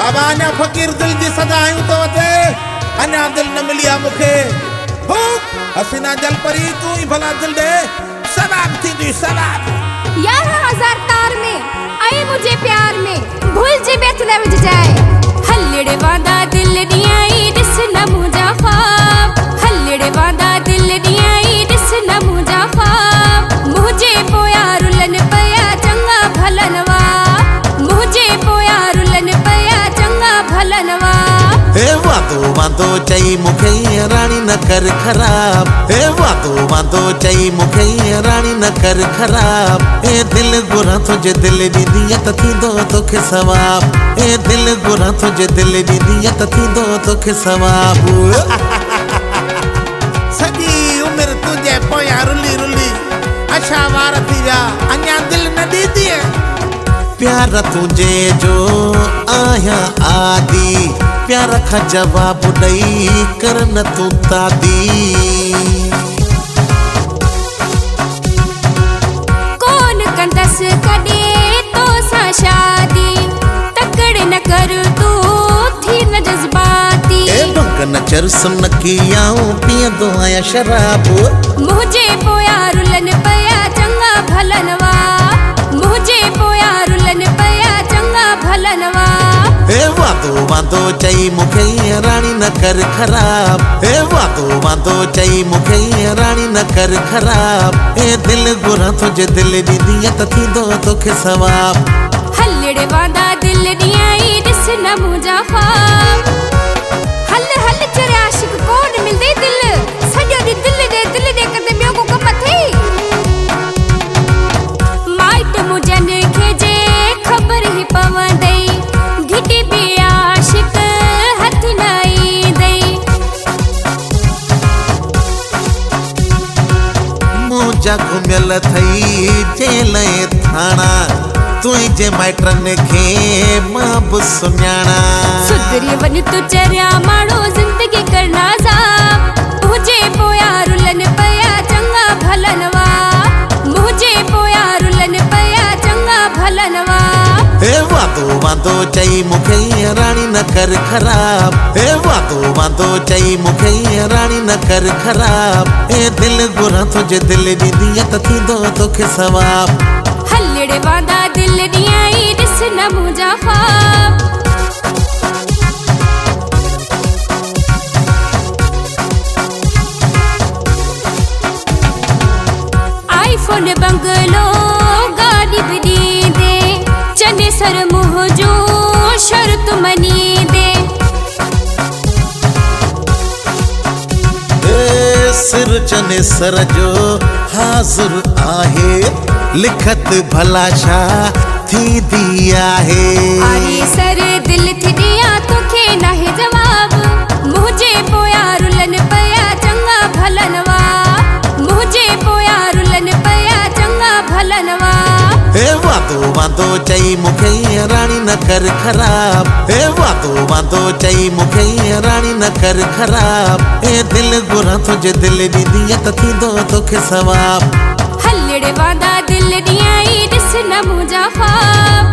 बाबा अञा फ़कीर दिल जी सदा आयूं तो वठे, अञा दिल न मिली आहे मूंखे। हो हसीना जल परी तू ही भला दिल दे, सदाब थींदी सदाब। 11,000 तार में आए मुझे प्यार में, भूल जे बेथ न विझ जाए। हलड़े वादा दिल दी आई दिस न मुझा ख्वाब, हलड़े वादा दिल दी आई दिस न मुझा ख्वाब। मुझे पोया रुलन पया चंगा भलनवा, मुझे पोया रुलन पया चंगा भलनवा। हे वादो वादो चई मूंखे रानी न कर खराब, हे वादो वादो चई मूंखे रानी न कर खराब। हे दिल गुरा तुझे दिल ॾींदी त थींदो तोखे सवाब, हे दिल गुरा तुझे दिल ॾींदी त थींदो तोखे सवाब। सॼी उमिरि तुंहिंजे पोयां रुली रुली अछा वार थी विया, अञा दिल न ॾींदी। प्यार तुझे जो आया आदि, प्यार का जवाब ॾेई कर न तूं तादी। कौन कंदस कॾे तो सां शादी, तकड़ न कर तू थी न जज्बाती। ए भंग न चर सुन कियाऊं पीअंदो आहियां शराब। मुझे पोया रुलन पया चंगा भलनवा, मुझे पोया रुलन पया चंगा भलनवा। हे वादो वादो चई मूंखे रानी न कर खराब, हे वादो वादो चई मूंखे रानी न कर खराब। हे दिल गुरा तुझे दिल ॾींदी त थींदो तोखे सवाब। हलड़े वादा दिल दी आई दिस न मुझा ख्वाब। हल हल चरे आशिक कोन मिलदे दिल, सॼो ॾींहुं दिल दे कंदे ॿियो को कम थी। माइट मुजन खे जे ख़बर ही पवंदई, घिटी बि आशिक हथ न ईंदई। मुंहिंजा घुमियल थई जेल थाणा, तुंहिंजे माइटनि खे मां बि सुञाणा। सुधरी वञ तू चरिया माण्हू ज़िंदगी करना साब। मुझे पोया रुलन पया चंगा भलनवा, मुझे पोया रुलन पया चंगा भलनवा। हे वादो वादो चई मूंखे रानी न कर खराब, हे वादो वादो चई मूंखे रानी न कर खराब। हे दिल गुरा तुझे दिल ॾींदी त थींदो तोखे सवाब। हलड़े वादा दिल दी आई दिस न मुझा ख्वाब। आईफोन बंगलो गाड़ी भी ॾींदे, चने सर मुंह जो शर्त मनी दे। सिर चने सर जो हाज़ुर आहे, लिखत भला छा थींदी आहे। अरे सर दिल थी दिया तोखे नाहे जवाब। मुझे पोया रुलन पया चंगा भलनवा, मुझे पोया रुलन पया चंगा भलनवा। हे वादो वादो चई मूंखे रानी न कर खराब, हे वादो वादो चई मूंखे रानी न कर खराब। हे दिल गुरा तुझे दिल ॾींदी त थींदो तोखे सवाब। हलड़े वादा दिल दी आई दिस न मुझा ख्वाब।